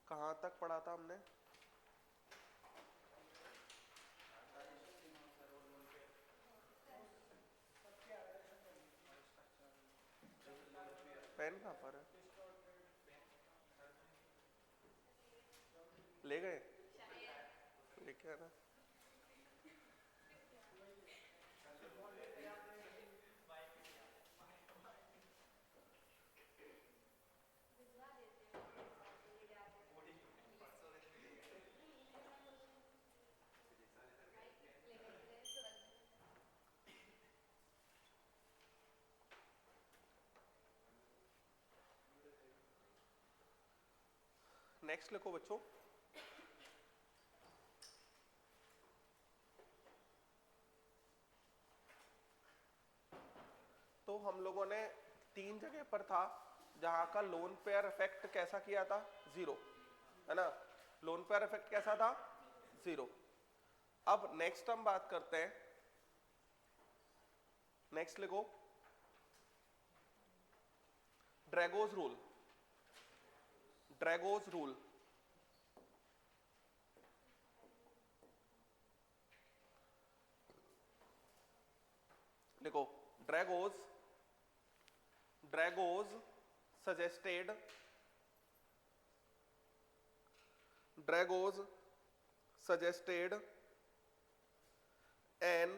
कहाँ तक पढ़ा था हमने? पेन कहाँ पर है? ले गए? लेके आना। नेक्स्ट लिखो बच्चों। तो हम लोगों ने 3 जगह पर था जहां का लोन पेयर इफेक्ट कैसा किया था? 0, है ना? लोन पेयर इफेक्ट कैसा था? 0। अब नेक्स्ट हम बात करते हैं, नेक्स्ट लिखो, ड्रैगोज रूल। ड्रैगोज रूल लिखो। ड्रैगोज ड्रैगोज suggested ड्रैगोज suggested an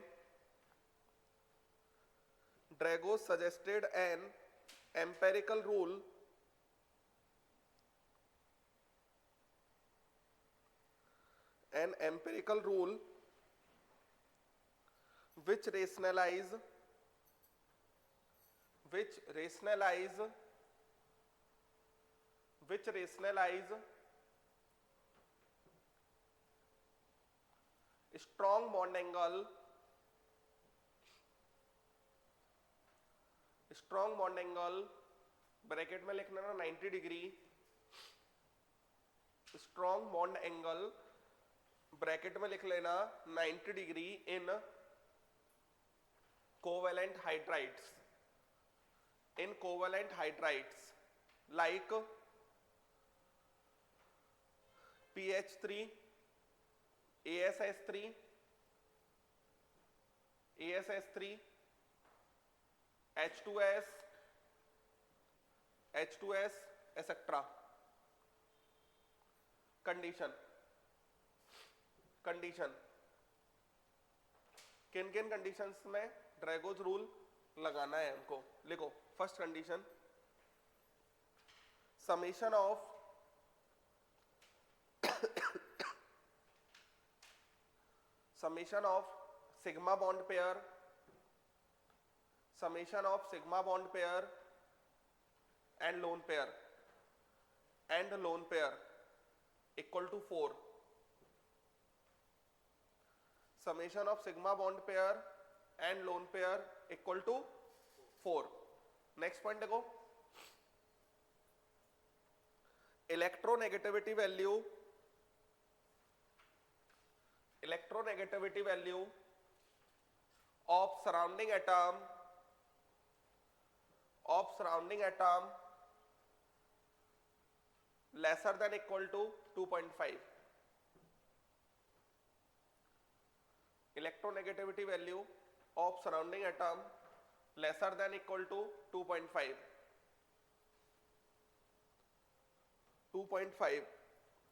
Dragos suggested an empirical rule which rationalize strong bond angle bracket में लिखना ना 90 degree, strong bond angle bracket में लिख लेना 90 degree in covalent hydrides like PH3, ASS3, H2S, etc. Condition किन किन conditions में ड्रैगोज रूल लगाना है हमको? लिखो। First condition, summation of sigma bond pair and lone pair equal to 4। Summation of sigma bond pair and lone pair equal to 4। Next point देखो, electronegativity value of surrounding atom lesser than equal to 2.5। electronegativity value of surrounding atom lesser than equal to 2.5। 2.5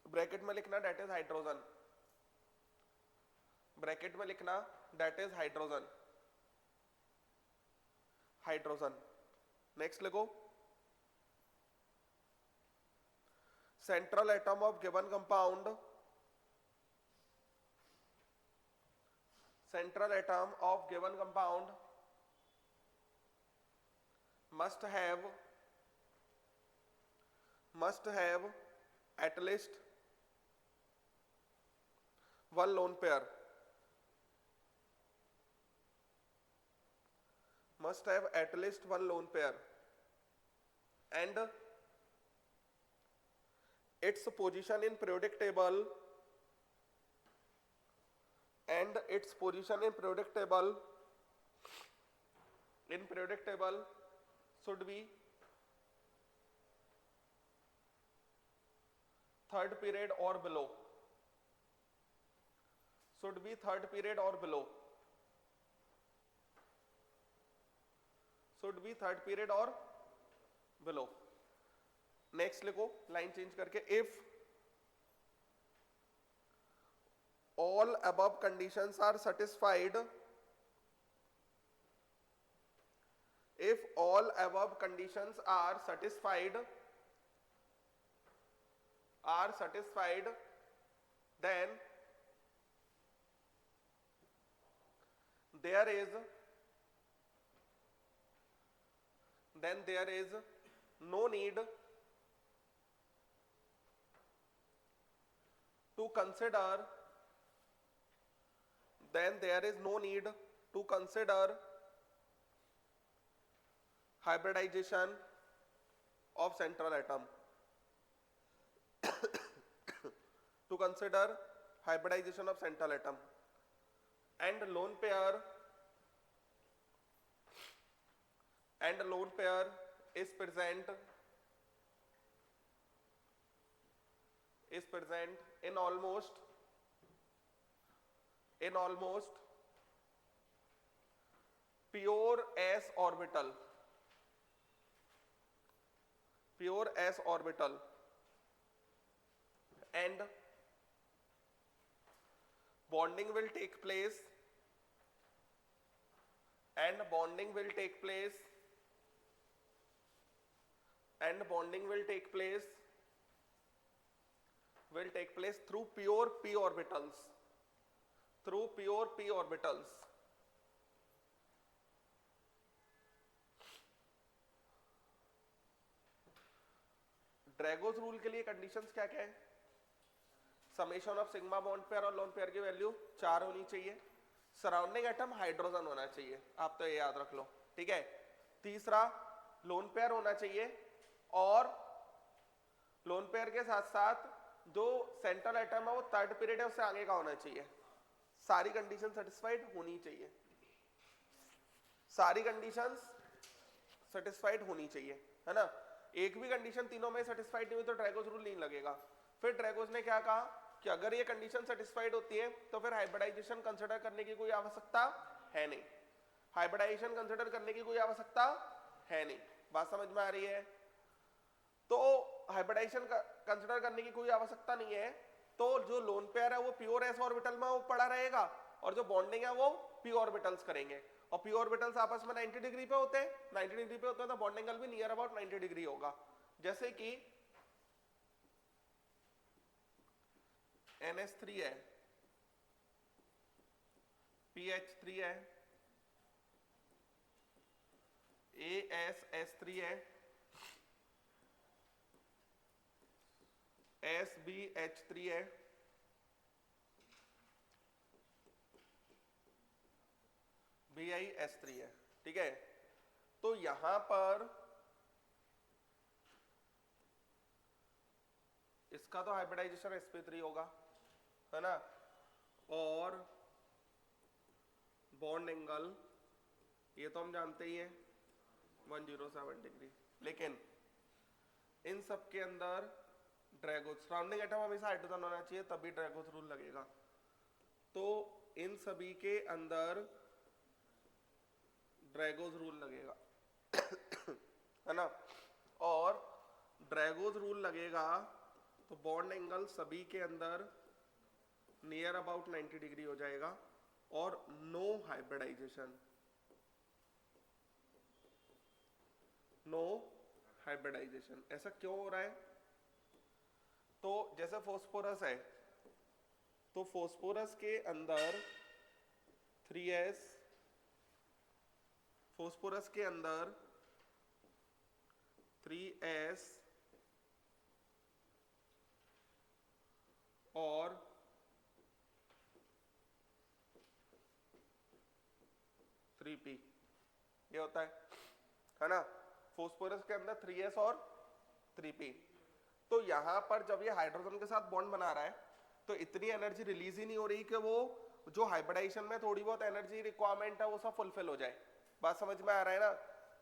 bracket में लिखना date is hydrogen, bracket में लिखना date is hydrogen. Next लिखो, central atom of given compound must have at least one lone pair, and its position in periodic table should be third period or below, should be third period or below, should be third period or below. Next लिखो line change करके, if all above conditions are satisfied, if all above conditions are satisfied, then there is no need to consider, then there is no need to consider hybridization of central atom, to consider hybridization of central atom, and lone pair is present in almost pure s orbital, and bonding will take place through pure p orbitals, ड्रैगोस rule के लिए conditions क्या क्या है? Summation of sigma bond pair और lone pair की value 4 होनी चाहिए, surrounding atom hydrogen होना चाहिए, आप तो ये याद रख लो, ठीक है। तीसरा लोन पेयर होना चाहिए, और लोन पेयर के साथ साथ जो सेंट्रल एटम है वो थर्ड पीरियड है उससे आगे का होना चाहिए। सारी कंडीशन सेटिस्फाइड होनी चाहिए, सारी कंडीशंस सेटिस्फाइड होनी चाहिए, है ना। एक भी कंडीशन तीनों में सेटिस्फाइड नहीं हुई तो ड्रैगोस रूल नहीं लगेगा। फिर ड्रैगोस ने क्या कहा कि अगर ये कंडीशन सेटिस्फाइड होती है तो फिर हाइब्रिडाइजेशन कंसिडर करने की कोई आवश्यकता है नहीं, हाइब्रिडाइजेशन कंसिडर करने की कोई आवश्यकता है नहीं। बात समझ में आ रही है? तो हाइब्रिडाइजेशन कंसिडर करने की कोई आवश्यकता नहीं है, तो जो लोन पेयर है वो प्योर एस ऑर्बिटल में वो पड़ा रहेगा, और जो बॉन्डिंग है वो पी ऑर्बिटल्स करेंगे, और पी ऑर्बिटल्स आपस में 90 डिग्री पे होते हैं, 90 डिग्री पे होते हैं तो बॉन्डिंग एंगल भी नियर अबाउट 90 डिग्री होगा। जैसे कि NH3 है, PH3 है, ASS3 है, SBH3 है, BiS3 है, ठीक है। तो यहां पर इसका तो हाइब्रिडाइजेशन sp3 होगा, है ना, और बॉन्ड एंगल ये तो हम जानते ही हैं 107 डिग्री। लेकिन इन सब के अंदर ड्रैगोस, सराउंडिंग एटम हमेशा हाइड्रोजन होना चाहिए तभी ड्रैगोस रूल लगेगा। तो इन सभी के अंदर ड्रैगोस रूल लगेगा है ना, और ड्रैगोस रूल लगेगा तो बॉन्ड एंगल सभी के अंदर नियर अबाउट 90 डिग्री हो जाएगा, और नो हाइब्रिडाइजेशन, नो हाइब्रिडाइजेशन। ऐसा क्यों हो रहा है? तो जैसे फॉस्फोरस है, तो फॉस्फोरस के अंदर 3s, फॉस्फोरस के अंदर 3s और 3p ये होता है ना। फॉस्फोरस के अंदर 3s और 3p। तो यहां पर जब ये हाइड्रोजन के साथ बॉन्ड बना रहा है तो इतनी एनर्जी रिलीज ही नहीं हो रही कि वो जो हाइब्रिडाइजेशन में थोड़ी बहुत एनर्जी रिक्वायरमेंट है वो सब फुलफिल हो जाए। बात समझ में आ रहा है ना?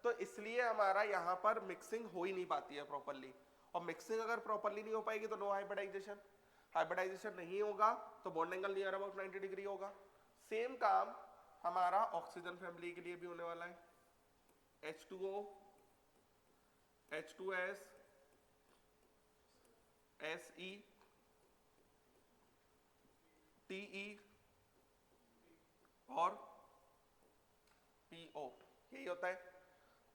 तो इसलिए हमारा यहाँ पर मिक्सिंग हो ही नहीं पाती है प्रॉपरली, और मिक्सिंग अगर प्रॉपरली नहीं हो पाएगी तो नो हाइब्रिडाइजेशन, हाइब्रिडाइजेशन नहीं होगा तो bond angle near about 90 degree होगा। सेम काम हमारा ऑक्सीजन फैमिली के लिए भी होने वाला है। H2O, H2S, Se, Te और PO, यही होता है।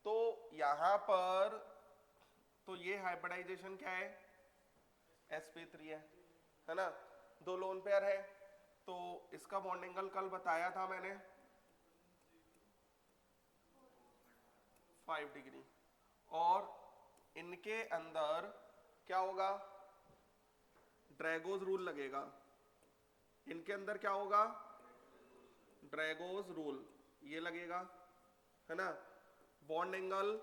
तो यहां पर तो ये हाइब्रिडाइजेशन क्या है, sp3 है ना, दो लोन पेयर है, तो इसका बॉन्ड एंगल कल बताया था मैंने 5 डिग्री, और इनके अंदर क्या होगा, ड्रैगोज रूल लगेगा। इनके अंदर क्या होगा, ड्रैगोज रूल ये लगेगा, है ना। Bond angle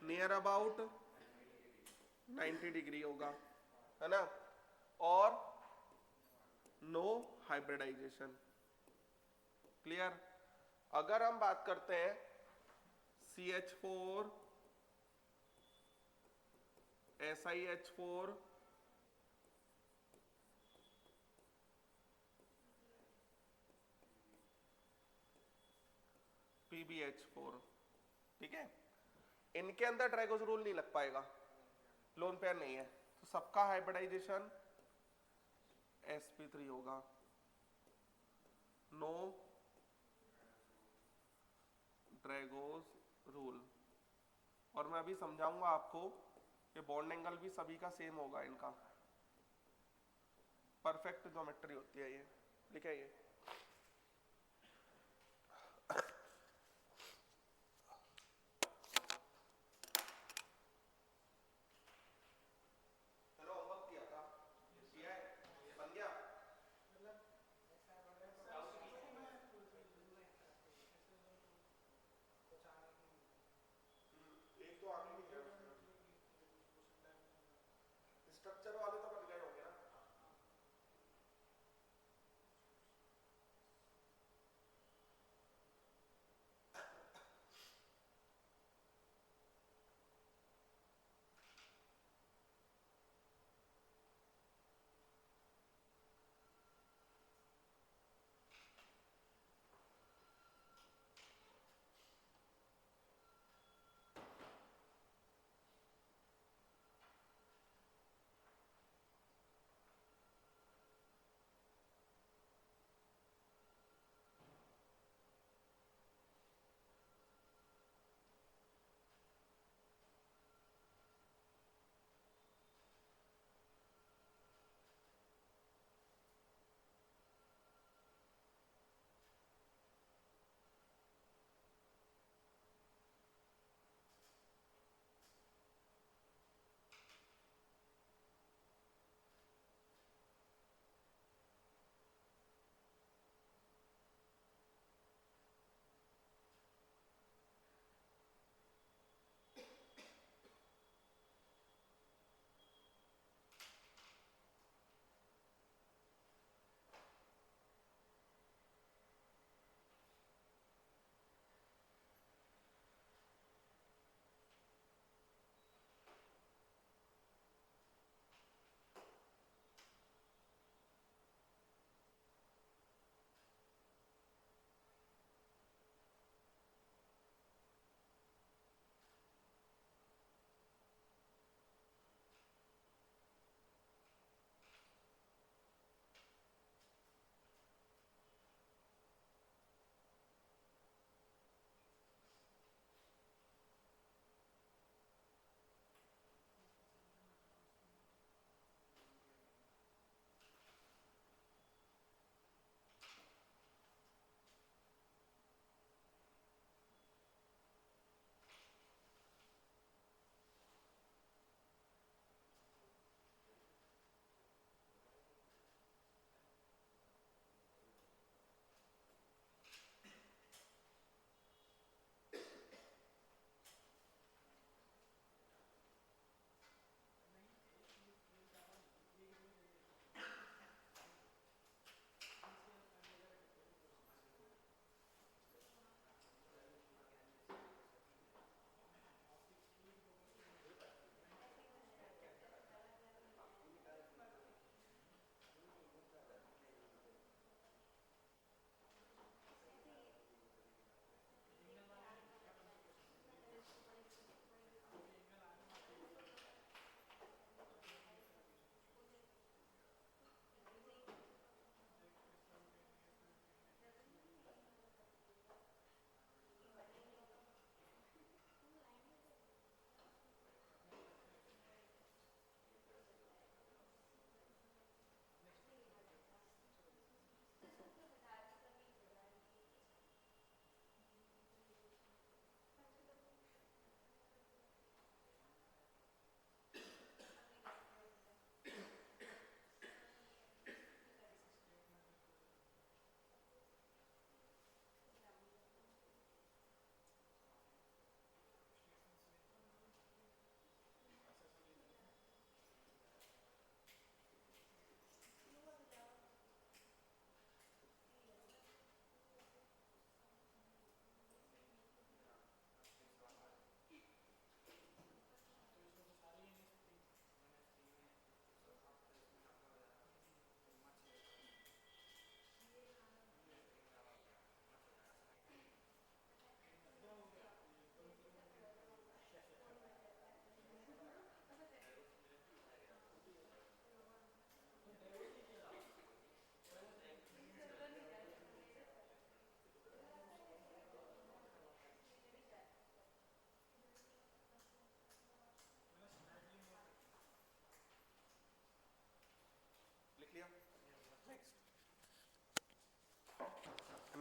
near about 90 degree होगा, है ना, और नो हाइब्रिडाइजेशन। क्लियर। अगर हम बात करते हैं CH4 SiH4 PbH4, ठीक है, इनके अंदर ड्रैगोज रूल नहीं लग पाएगा, लोन पेयर नहीं है, तो सबका हाइब्रिडाइजेशन sp3 होगा, नो ड्रैगोज रूल। और मैं अभी समझाऊंगा आपको कि बॉन्ड एंगल भी सभी का सेम होगा, इनका परफेक्ट ज्योमेट्री होती है ये, लिखा ये। चलो होमवर्क किया था, किया है, बन गया। एक तो आगे भी है, स्ट्रक्चर वाले तो बन गए होंगे ना।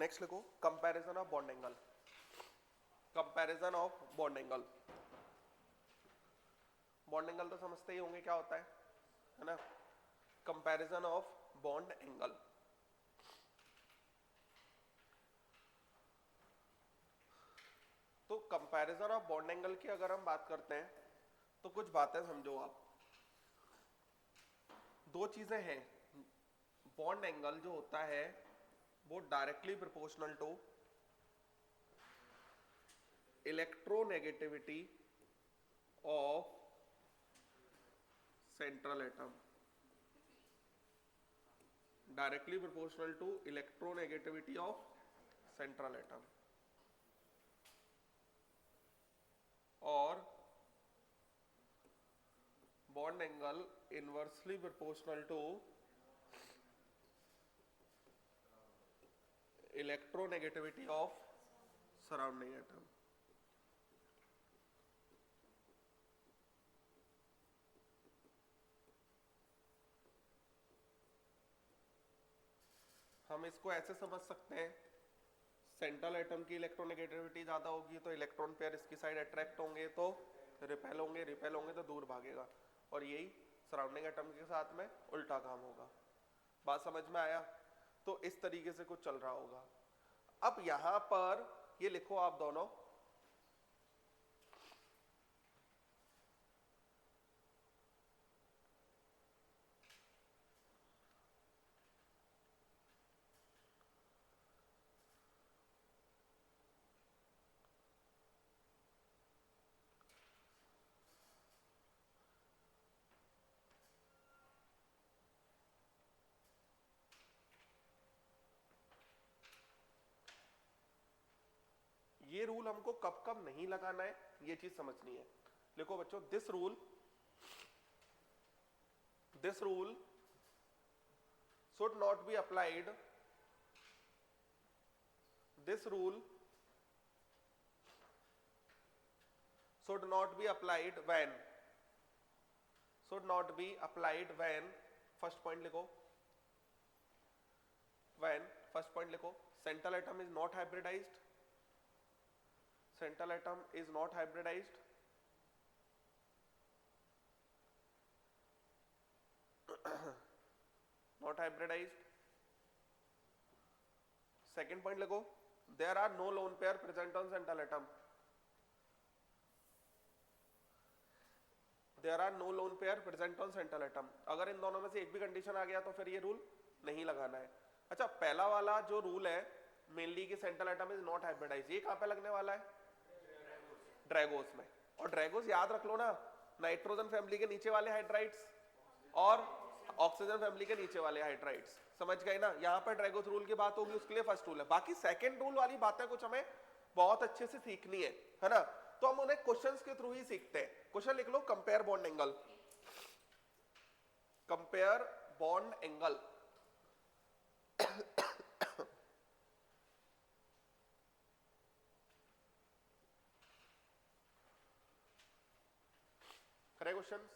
नेक्स्ट लिखो comparison of bond angle, comparison of bond angle. Bond angle तो समझते ही होंगे क्या होता है ना, कंपैरिजन ऑफ बॉन्ड एंगल। तो कंपैरिजन ऑफ बॉन्ड एंगल की अगर हम बात करते हैं तो कुछ बातें समझो आप। दो चीजें हैं, बॉन्ड एंगल जो होता है वो directly proportional to electronegativity of central atom, directly proportional to electronegativity of central atom, और bond angle inversely proportional to electronegativity of surrounding atom. हम इसको ऐसे समझ सकते हैं, सेंट्रल एटम की इलेक्ट्रोनेगेटिविटी ज्यादा होगी तो इलेक्ट्रॉन पेयर इसकी साइड अट्रैक्ट होंगे तो रिपेल होंगे, रिपेल होंगे तो दूर भागेगा, और यही सराउंडिंग एटम के साथ में उल्टा काम होगा। बात समझ में आया? तो इस तरीके से कुछ चल रहा होगा। अब यहां पर ये लिखो आप दोनों, ये रूल हमको कब कब नहीं लगाना है ये चीज समझनी है। लिखो बच्चों, this rule should not be applied, this rule should not be applied when, first point लिखो, when first point लिखो, central atom is not hybridized, central atom is not hybridized, not hybridized। second point लिखो, there are no lone pair present on central atom, there are no lone pair present on central atom। अगर इन दोनों में से एक भी condition आ गया तो फिर ये रूल नहीं लगाना है। अच्छा, पहला वाला जो रूल है मेनली कि central atom is not hybridised, ये कहां पे लगने वाला है? ड्रैगोस में। और ड्रैगोस याद रख लो ना, नाइट्रोजन फैमिली के नीचे वाले हाइड्राइड्स और ऑक्सीजन फैमिली के नीचे वाले हाइड्राइड्स, समझ गए ना? यहाँ पर ड्रैगोस रूल की बात होगी, उसके लिए फर्स्ट रूल है। बाकी सेकंड रूल वाली बातें कुछ हमें बहुत अच्छे से सीखनी है ना, तो हम उन्हें क्वेश्चंस के थ्रू ही सीखते हैं। क्वेश्चन लिख लो, compare bond angle, compare bond angle. करे क्वेश्चंस?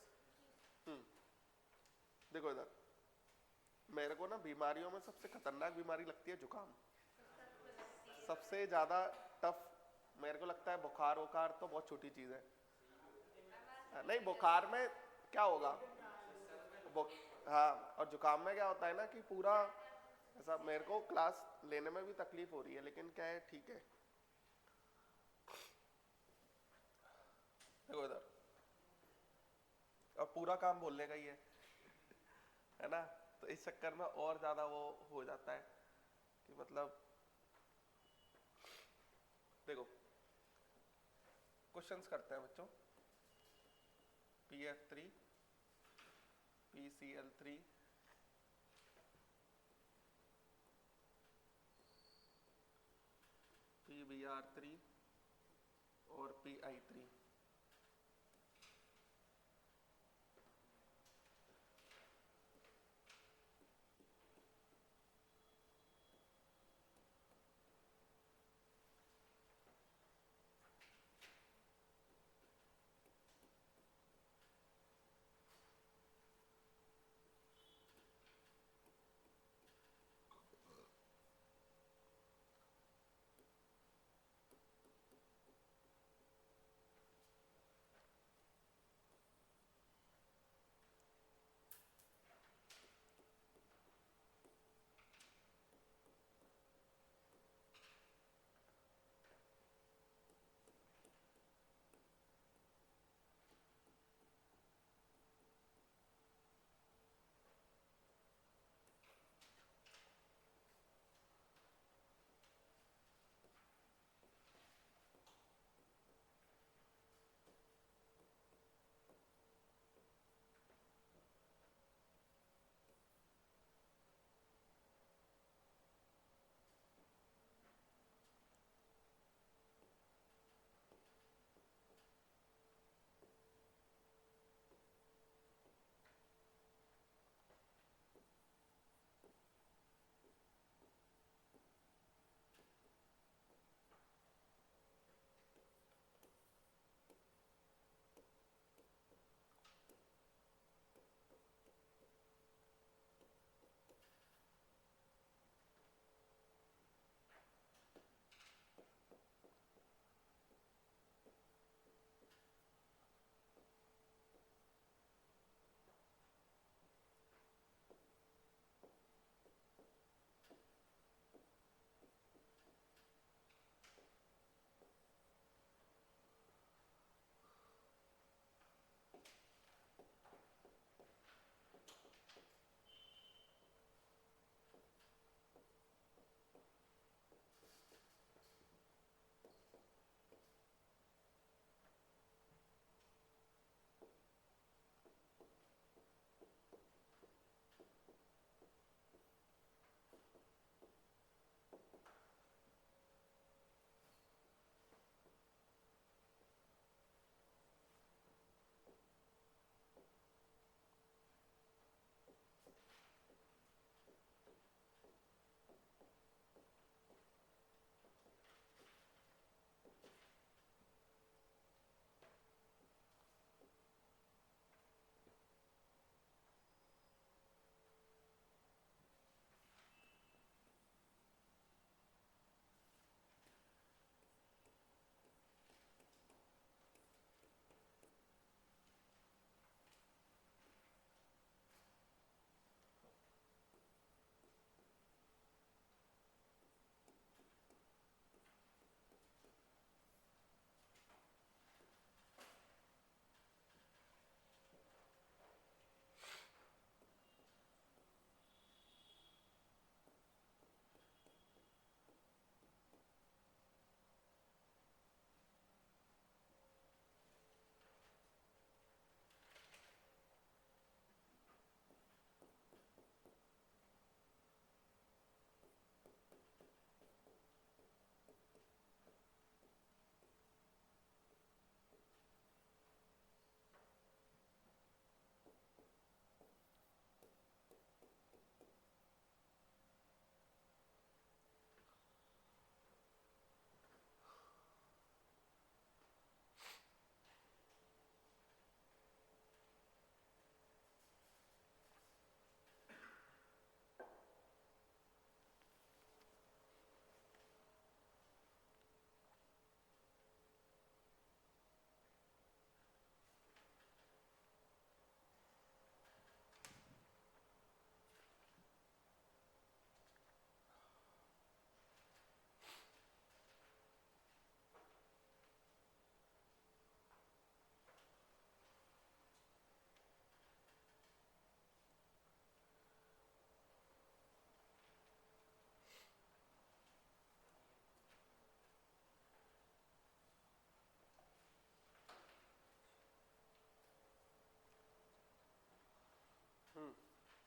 देखो इधर, मेरे को ना बीमारियों में सबसे खतरनाक बीमारी लगती है जुकाम, सबसे ज्यादा टफ मेरे को लगता है। बुखार वुखार तो बहुत छोटी चीज है, नहीं बुखार में क्या होगा, हाँ, और जुकाम में क्या होता है ना कि पूरा ऐसा, मेरे को क्लास लेने में भी तकलीफ हो रही है, लेकिन क्या है, ठीक है। देखो इधर, अब पूरा काम बोलने का ही है ना, तो इस चक्कर में और ज्यादा वो हो जाता है कि मतलब, देखो क्वेश्चंस करते हैं बच्चों। PF3, PCl3, PBr3 और PI3।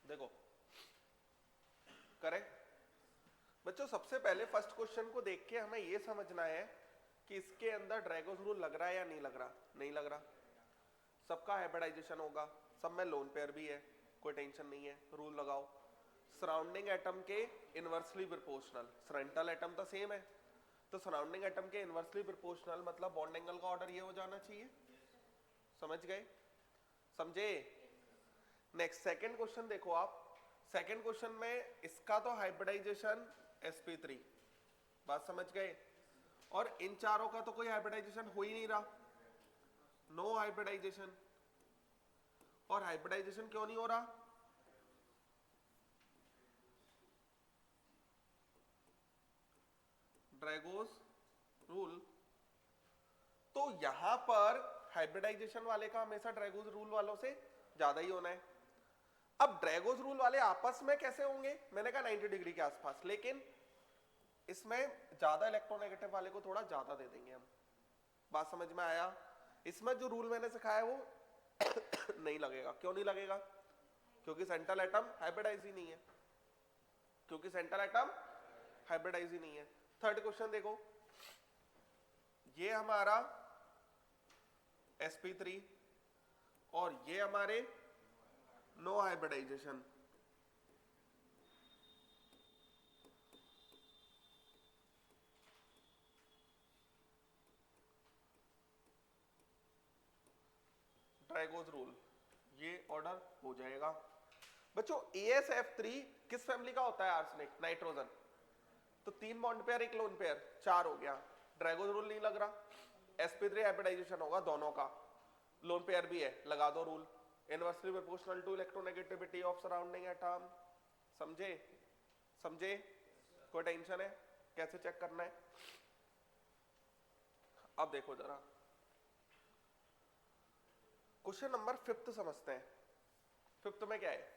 देखो करेक्ट बच्चों, सबसे पहले फर्स्ट क्वेश्चन को देख के हमें ये समझना है कि इसके अंदर ड्रैगोस रूल लग रहा है या नहीं लग रहा। नहीं लग रहा, सबका हाइब्रिडाइजेशन होगा, सब में लोन पेयर भी है, कोई टेंशन नहीं है। रूल लगाओ, सराउंडिंग एटम के इनवर्सली प्रोपोर्शनल, सेंट्रल एटम तो सेम है, तो सराउंडिंग एटम के इनवर्सली प्रोपोर्शनल मतलब बॉन्ड एंगल का ऑर्डर ये हो जाना चाहिए। समझ गए? समझे? नेक्स्ट सेकंड क्वेश्चन देखो आप। सेकंड क्वेश्चन में इसका तो हाइब्रिडाइजेशन sp3, बात समझ गए? और इन चारों का तो कोई हाइब्रिडाइजेशन हो ही नहीं रहा, नो हाइब्रिडाइजेशन। और हाइब्रिडाइजेशन क्यों नहीं हो रहा? ड्रैगोस रूल। तो यहां पर हाइब्रिडाइजेशन वाले का हमेशा ड्रैगोस रूल वालों से ज्यादा ही होना है। अब ड्रैगोस रूल वाले आपस में कैसे होंगे? मैंने कहा 90 डिग्री के आसपास, लेकिन इसमें ज्यादा इलेक्ट्रोनेगेटिव वाले को थोड़ा ज्यादा दे देंगे हम। बात समझ में आया? इसमें जो रूल मैंने सिखाया वो नहीं लगेगा। क्यों नहीं लगेगा? क्योंकि सेंट्रल एटम हाइब्रिडाइज ही नहीं है, क्योंकि सेंट्रल एटम हाइब्रिडाइज ही नहीं है। थर्ड क्वेश्चन देखो, ये हमारा sp3 और ये हमारे नो हाइब्रिडाइजेशन। ड्रैगोस रूल, ये ऑर्डर हो जाएगा। बच्चों AsF3 किस फैमिली का होता है? Arsenic, nitrogen. तो 3 बॉन्ड पेयर, 1 लोन पेयर, 4 हो गया। ड्रैगोस रूल नहीं लग रहा। sp3 हाइब्रिडाइजेशन होगा दोनों का, लोन पेयर भी है, लगा दो rule, inversely proportional to electronegativity of surrounding atom. समझे? समझे? कोई टेंशन है? कैसे चेक करना है? अब देखो जरा क्वेश्चन नंबर 5 समझते हैं। 5 में क्या है?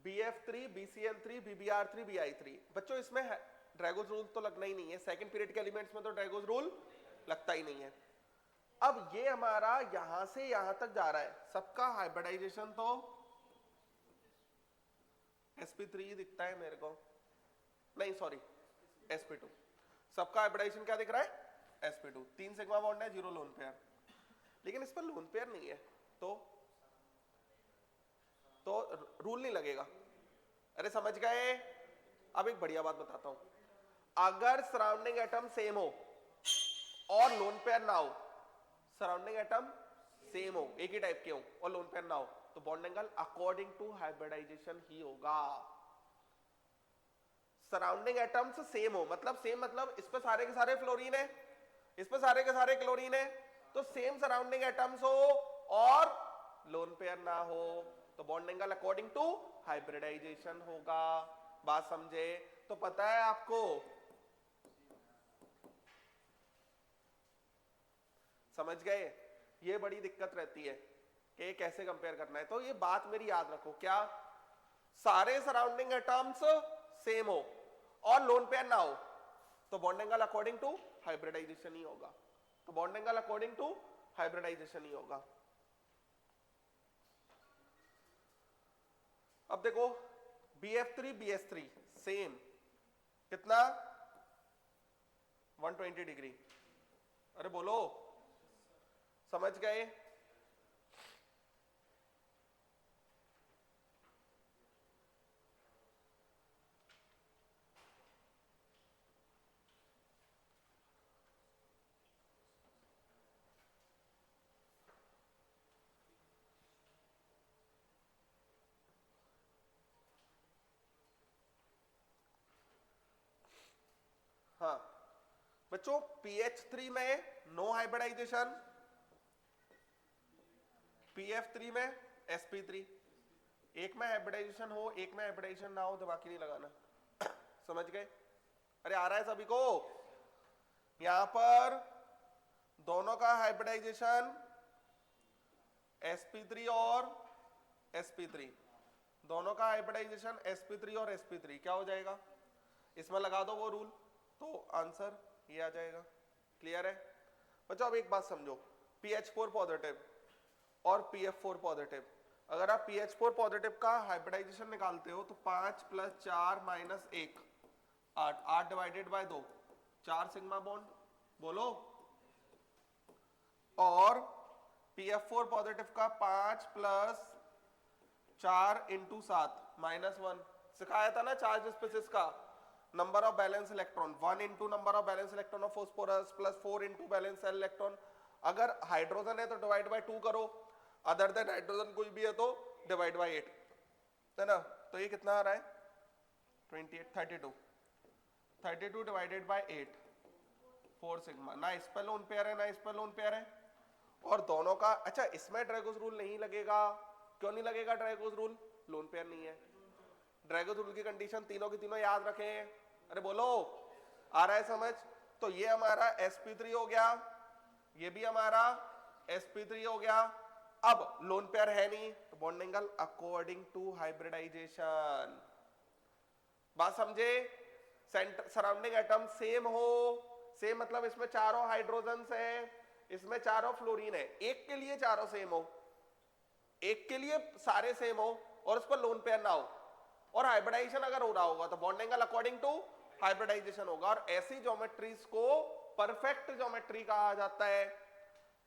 BF3 BCl3 BBr3 BI3। बच्चों इसमें ड्रैगोस रूल तो लगना ही नहीं है, सेकंड पीरियड के एलिमेंट्स में तो ड्रैगोस रूल लगता ही नहीं है। अब ये हमारा यहां से यहां तक जा रहा है, सबका हाइब्रिडाइजेशन तो sp3 दिखता है मेरे को, नहीं सॉरी sp2। सबका हाइब्रिडाइजेशन क्या दिख रहा है? sp2। 3 सिग्मा बॉन्ड है, 0 लोन पेयर, लेकिन इस पर लोन पेयर नहीं है, तो रूल नहीं लगेगा। अरे समझ गए? अब एक बढ़िया बात बताता हूं, अगर सराउंडिंग एटम सेम हो और लोन पेयर ना हो, सराउंडिंग एटम सेम हो, एक ही टाइप के हो और लोन पेयर ना हो, तो bond angle according to hybridization ही होगा। सराउंडिंग एटम्स सेम हो मतलब सेम मतलब इस पे सारे के सारे फ्लोरीन है, इस पे सारे के सारे क्लोरीन है, तो सेम सराउंडिंग एटम्स हो और लोन पेयर ना हो, तो bond angle according to hybridisation होगा। बात समझे? तो पता है आपको, समझ गए? ये बड़ी दिक्कत रहती है कि कैसे कंपेयर करना है। तो ये बात मेरी याद रखो, क्या सारे सराउंडिंग एटम्स सेम हो और लोन पेयर ना हो, तो bond angle according to hybridization ही होगा। तो bond angle according to hybridization ही होगा। अब देखो BF3 BS3 सेम, कितना? 120 डिग्री। अरे बोलो, समझ गए? हाँ बच्चों, PH3 में नो हाइब्रिडाइजेशन, PF3 में sp3। एक में हाइब्रिडाइजेशन हो, एक में हाइब्रिडाइजेशन ना हो, दिमाग नहीं लगाना। समझ गए? अरे आ रहा है सभी को? यहां पर दोनों का हाइब्रिडाइजेशन sp3 और sp3, दोनों का हाइब्रिडाइजेशन sp3 और sp3 क्या हो जाएगा? इसमें लगा दो वो रूल, तो आंसर ये आ जाएगा। क्लियर है बच्चों? अब एक बात समझो, PH4 पॉजिटिव और PF4 पॉजिटिव अगर आप PH4 पॉजिटिव का हाइब्रिडाइजेशन निकालते हो तो 5 + 4 - 1 8, 8 डिवाइडेड बाय 2 4 सिग्मा बॉन्ड बोलो। और PF4 पॉजिटिव का 5 + 4 × 7 -1 सिखाया था ना चार्ज स्पेसिस का। Number of balance electron 1 × number of balance electron of phosphorus + 4 × balance cell electron. अगर हाइड्रोजन है तो डिवाइड बाय 2 करो, अदर देन हाइड्रोजन कोई भी है तो डिवाइड बाय 8, है ना। तो ये कितना आ रहा है 28 32 डिवाइडेड बाय 8 4 सिग्मा। ना इस पर लोन पेयर है ना इस पर लोन पेयर है, और दोनों का अच्छा इसमें ड्रैगोस रूल नहीं लगेगा। क्यों नहीं लगेगा ड्रैगोस रूल? लोन पेयर नहीं है। ड्रैगोस रूल की कंडीशन तीनों की तीनों याद रखें। अरे बोलो आ रहा है समझ? तो ये हमारा sp3 हो गया, ये भी हमारा sp3 हो गया। अब लोन पेयर है नहीं तो bond angle according to hybridisation. बात समझे? सेंटर सराउंडिंग एटम सेम हो, सेम मतलब इसमें चारों हाइड्रोजन है, इसमें चारों फ्लोरीन है, एक के लिए चारों सेम हो, एक के लिए सारे सेम हो और उस पर लोन पेयर ना हो, और हाइब्रिडाइजेशन अगर हो रहा होगा तो bond angle according to hybridisation होगा। और ऐसी ज्योमेट्रीज को परफेक्ट ज्योमेट्री कहा जाता है।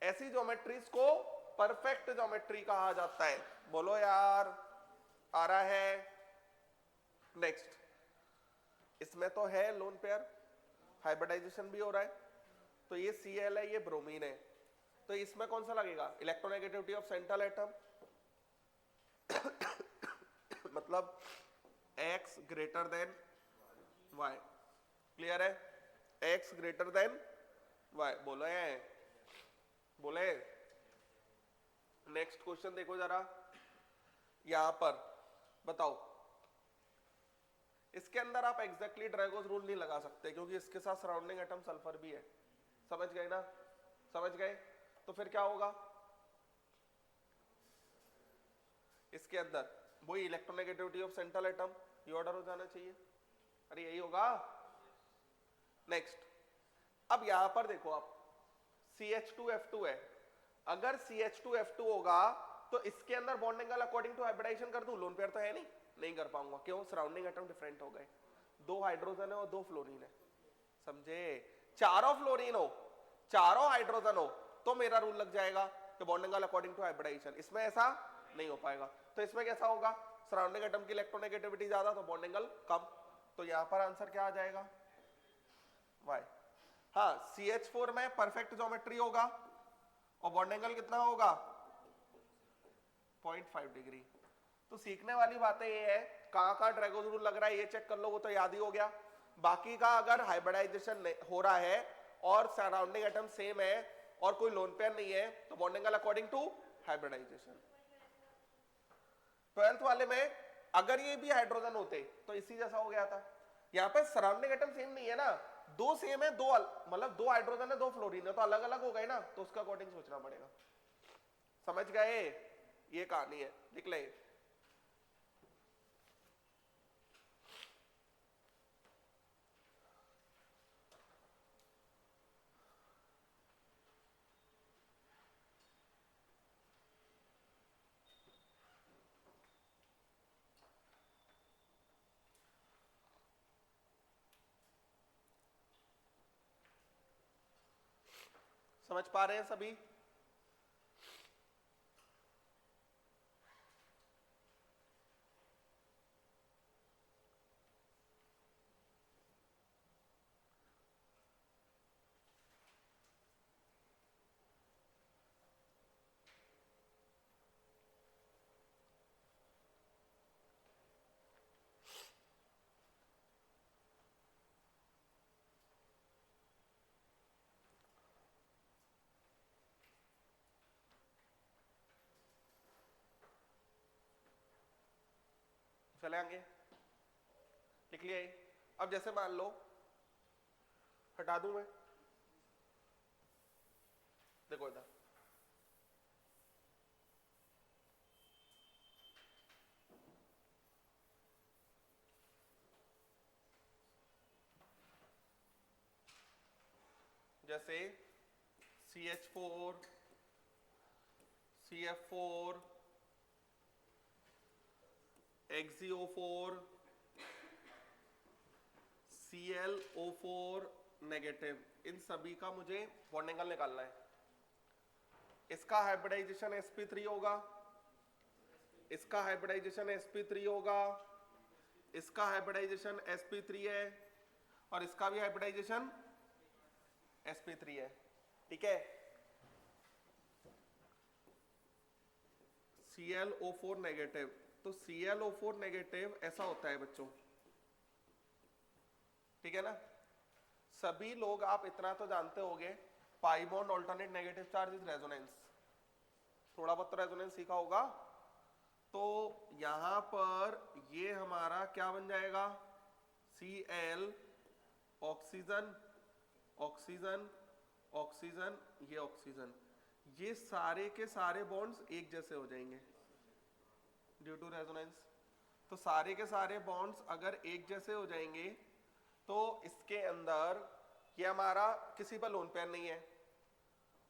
ऐसी ज्योमेट्रीज को परफेक्ट ज्योमेट्री कहा जाता है। बोलो यार आ रहा है? नेक्स्ट, इसमें तो है लोन पेयर, हाइब्रिडाइजेशन भी हो रहा है, तो ये Cl है ये ब्रोमीन है, तो इसमें कौन सा लगेगा? इलेक्ट्रोनेगेटिविटी ऑफ सेंट्रल एटम मतलब x greater than y। Clear है? x greater than y। बोले बोले। नेक्स्ट क्वेश्चन देखो जरा, यहां पर बताओ, इसके अंदर आप एग्जैक्टली ड्रैगोस रूल नहीं लगा सकते क्योंकि इसके साथ सराउंडिंग एटम सल्फर भी है। समझ गए ना? समझ गए? तो फिर क्या होगा इसके अंदर? वही इलेक्ट्रोनेगेटिविटी ऑफ सेंट्रल एटम, ये ऑर्डर हो जाना चाहिए। अरे यही होगा। नेक्स्ट, अब यहां पर देखो आप CH2F2 है, अगर CH2F2 होगा तो इसके अंदर bond angle according to hybridisation कर दूं? लोन पेयर तो है नहीं कर पाऊंगा। क्यों? सराउंडिंग एटम डिफरेंट हो गए, 2 हाइड्रोजन है और 2 फ्लोरीन है। समझे? चारों फ्लोरीन हो चारों हाइड्रोजन हो तो मेरा रूल लग जाएगा कि bond angle according to hybridisation. इसमें ऐसा नहीं हो पाएगा। तो इसमें कैसा होगा? सराउंडिंग एटम की इलेक्ट्रोनेगेटिविटी ज्यादा तो बॉन्ड एंगल कम। तो यहां पर आंसर क्या आ जाएगा? Y। हाँ, CH4 में परफेक्ट ज्योमेट्री होगा और बॉन्ड एंगल कितना होगा? 0.5 डिग्री। तो सीखने वाली बातें ये है, कहां ड्रैगोस रूल लग रहा है ये चेक कर लो, वो तो याद ही हो गया। बाकी का अगर हाइब्रिडाइजेशन हो रहा है और सराउंडिंग एटम सेम है और कोई लोन पेयर नहीं है तो bond angle according to hybridisation. 12th वाले में अगर ये भी हाइड्रोजन होते तो इसी जैसा हो गया था। यहाँ पे सराउंडिंग एटम सेम नहीं है ना, 2 सेम है, 2 मतलब 2 हाइड्रोजन है 2 फ्लोरीन है, तो अलग अलग हो गए ना, तो उसका अकॉर्डिंग सोचना पड़ेगा। समझ गए? ये कहानी है, लिख ले। समझ पा रहे हैं सभी? चले आगे, लिख लिया ये। अब जैसे मान लो, हटा दूं मैं, देखो इधर जैसे CH4 CF4 XeO4 ClO4 negative, इन सभी का मुझे बॉन्ड एंगल निकालना है। इसका हाइब्रिडाइजेशन sp3 होगा, इसका हाइब्रिडाइजेशन sp3 होगा, इसका हाइब्रिडाइजेशन sp3 है और इसका भी हाइब्रिडाइजेशन sp3 है। ठीक है, ClO4 नेगेटिव, तो ClO4 नेगेटिव ऐसा होता है बच्चों, ठीक है ना। सभी लोग आप इतना तो जानते होंगे, pi bond alternate negative charge is resonance, थोड़ा बहुत तो रेजोनेंस सीखा होगा। तो यहां पर ये हमारा क्या बन जाएगा, Cl ऑक्सीजन ऑक्सीजन ऑक्सीजन, ये ऑक्सीजन, ये सारे के सारे बॉन्ड्स एक जैसे हो जाएंगे ड्यू टू रेजोनेंस। तो सारे के सारे बॉन्ड्स अगर एक जैसे हो जाएंगे तो इसके अंदर ये हमारा किसी पर लोन पेयर नहीं है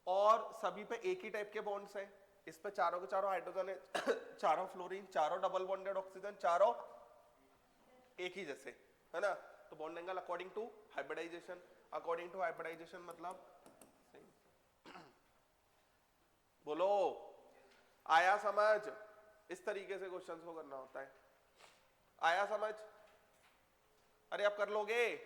और सभी पे एक ही टाइप के बॉन्ड्स हैं। इस पे चारों के चारों हाइड्रोजन है, चारों फ्लोरीन, चारों डबल बॉन्डेड ऑक्सीजन, चारों एक ही जैसे, है ना। तो bond angle according to hybridisation, according to hybridisation मतलब बोलो, आया समझ? इस तरीके से क्वेश्चंस को करना होता है, आया समझ? अरे आप कर लोगे,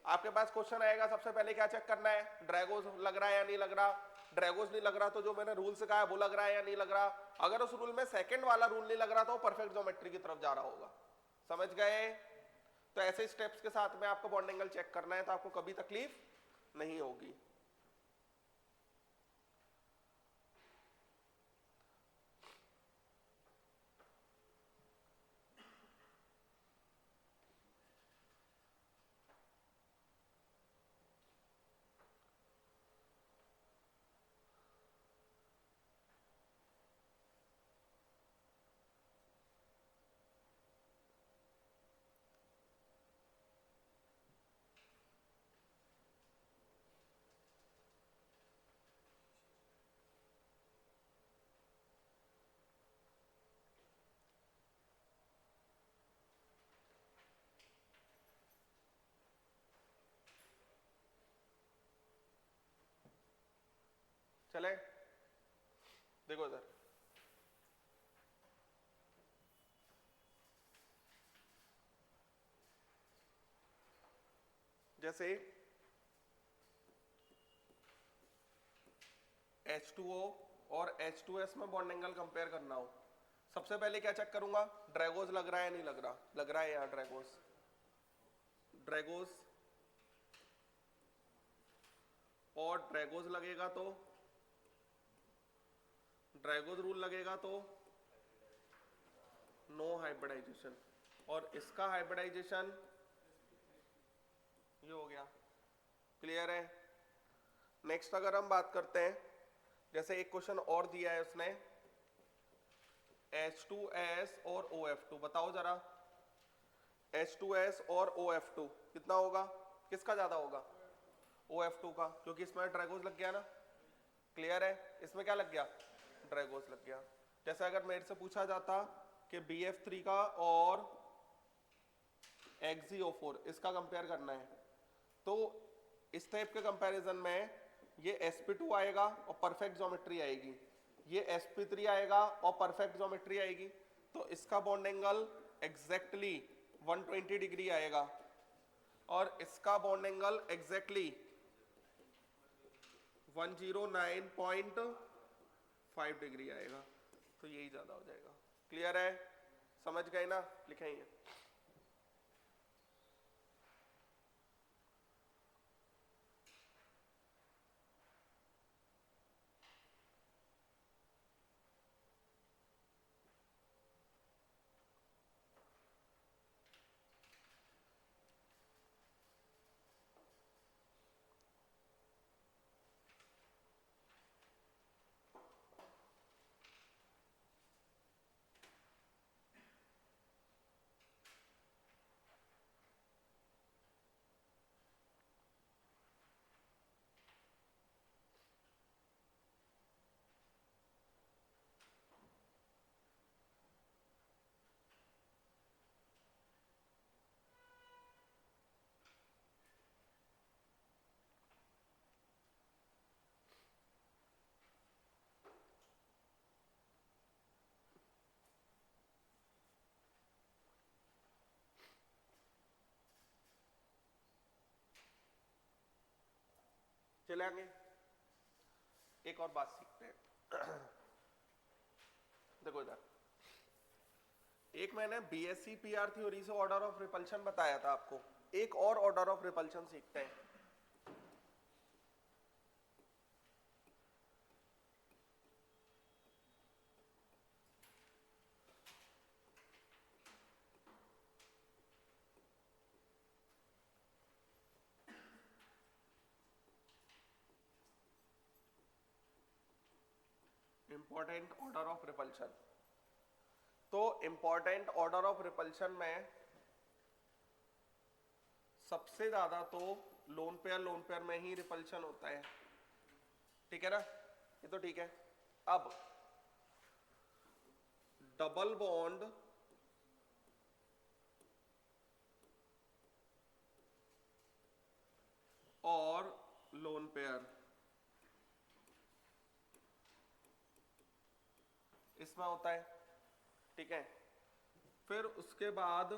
आपके पास क्वेश्चन आएगा, सबसे पहले क्या चेक करना है, ड्रैगोस लग रहा है या नहीं लग रहा। ड्रैगोस नहीं लग रहा तो जो मैंने रूल से कहा है वो लग रहा है या नहीं लग रहा। अगर उस रूल में सेकंड वाला रूल नहीं लग रहा तो परफेक्ट ज्योमेट्री की तरफ जा रहा होगा, समझ गए। तो ऐसे स्टेप्स के साथ में आपको बॉन्ड एंगल चेक करना है तो आपको कभी तकलीफ नहीं होगी। चले देखो इधर, जैसे H2O और H2S में बॉन्ड एंगल कंपेयर करना हो, सबसे पहले क्या चेक करूंगा, ड्रैगोस लग रहा है या नहीं लग रहा। लग रहा है यार ड्रैगोस, ड्रैगोस और ड्रैगोस लगेगा तो ड्रैगोस रूल लगेगा तो नो हाइब्रिडाइजेशन, और इसका हाइब्रिडाइजेशन ये हो गया। क्लियर है। नेक्स्ट अगर हम बात करते हैं, जैसे एक क्वेश्चन और दिया है उसने, H2S और OF2, बताओ जरा H2S और OF2 कितना होगा, किसका ज्यादा होगा, OF2 का, क्योंकि इसमें ड्रैगोस लग गया ना। क्लियर है, इसमें क्या लग गया, ड्रैगोस लग गया। जैसे अगर मेरे से पूछा जाता कि BF3 का और XeO4 इसका कंपेयर करना है, तो इस टाइप के कंपैरिजन में ये sp2 आएगा और परफेक्ट ज्योमेट्री आएगी, ये sp3 आएगा और परफेक्ट ज्योमेट्री आएगी। तो इसका बॉन्ड एंगल एग्जैक्टली 120 डिग्री आएगा और इसका बॉन्ड एंगल एग्जैक्टली 109.5 डिग्री आएगा, तो यही ज्यादा हो जाएगा। क्लियर है, समझ गए ना, लिखेंगे। चलेंगे। एक और बात सीखते हैं। देखो इधर, एक मैंने बीएससी पीआर थ्योरी से ऑर्डर ऑफ रिपल्शन बताया था आपको, एक और ऑर्डर ऑफ रिपल्शन सीखते हैं। Important order of repulsion. तो इंपॉर्टेंट ऑर्डर ऑफ रिपल्शन में सबसे ज्यादा तो लोन पेयर में ही रिपल्शन होता है, ठीक है ना, ये तो ठीक है। अब डबल बॉन्ड और लोन पेयर, इसमें होता है, ठीक है। फिर उसके बाद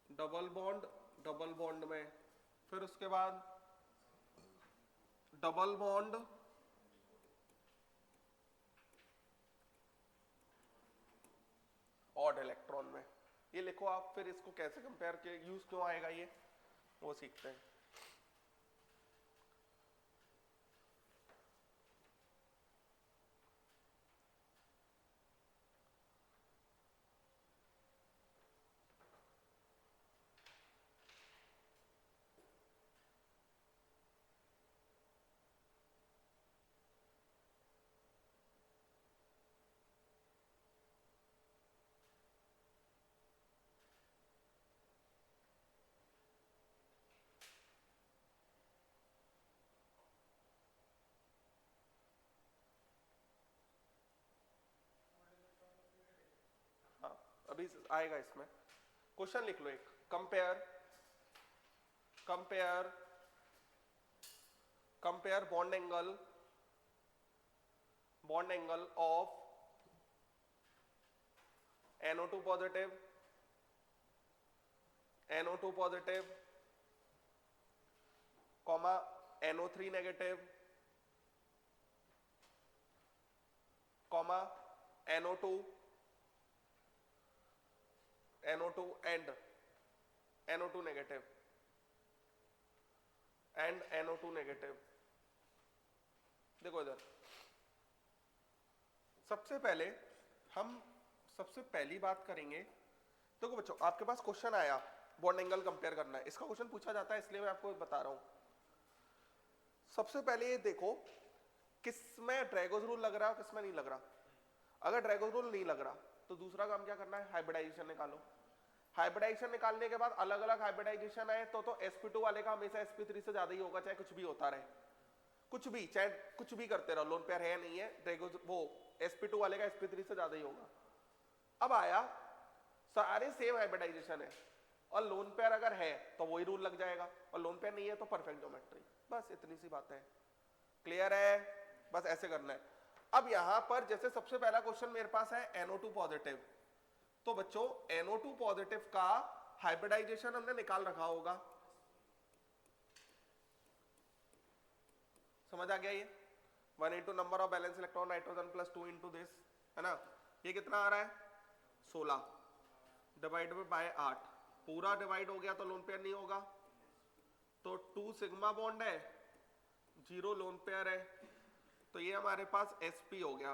डबल बॉन्ड में, फिर उसके बाद डबल बॉन्ड ऑड इलेक्ट्रॉन में। ये लिखो आप, फिर इसको कैसे कंपेयर के यूज क्यों आएगा ये वो सीखते हैं। हाँ अभी आएगा इसमें। क्वेश्चन लिख लो एक, compare bond angle of NO2 positive comma NO3 negative comma NO2 and NO2 negative and NO2 negative. देखो इधर, सबसे पहले हम सबसे पहली बात करेंगे। देखो बच्चों, आपके पास क्वेश्चन आया बॉन्ड एंगल कंपेयर करना है, इसका क्वेश्चन पूछा जाता है, इसलिए मैं आपको बता रहा हूं। सबसे पहले ये देखो किसमें ड्रैगोज रूल लग रहा है, किसमें नहीं लग रहा। अगर ड्रैगोज रूल नहीं लग रहा तो दूसरा काम क्या करना है, हाइब्रिडाइजेशन निकालो। हाइब्रिडाइजेशन निकालने के बाद अलग अलग हाइब्रिडाइजेशन आए तो sp2 वाले का हमेशा sp3 से ज्यादा ही होगा, चाहे कुछ भी होता रहे, कुछ भी, चाहे कुछ भी करते रहो, लोन पेयर है नहीं है, ड्रैगोज वो sp2 वाले का sp3 से ज्यादा ही होगा। अब आया सारे सेम हाइब्रिडाइजेशन है और लोन पेयर अगर है तो वही रूल लग जाएगा, और लोन पेयर नहीं है तो परफेक्ट ज्योमेट्री। बस इतनी सी बात है, क्लियर है, बस ऐसे करना है। अब यहां पर जैसे सबसे पहला क्वेश्चन मेरे पास है NO2 पॉजिटिव, तो बच्चों NO2 पॉजिटिव का हाइब्रिडाइजेशन हमने निकाल रखा होगा, समझ आ गया ये, 1 into number of balance electron nitrogen plus 2 into this, है ना। ये कितना आ रहा है 16 डिवाइडेड बाय 8, पूरा डिवाइड हो गया तो लोन पेयर नहीं होगा, तो 2 सिग्मा बॉन्ड है, 0 लोन पेयर है, तो ये हमारे पास sp हो गया।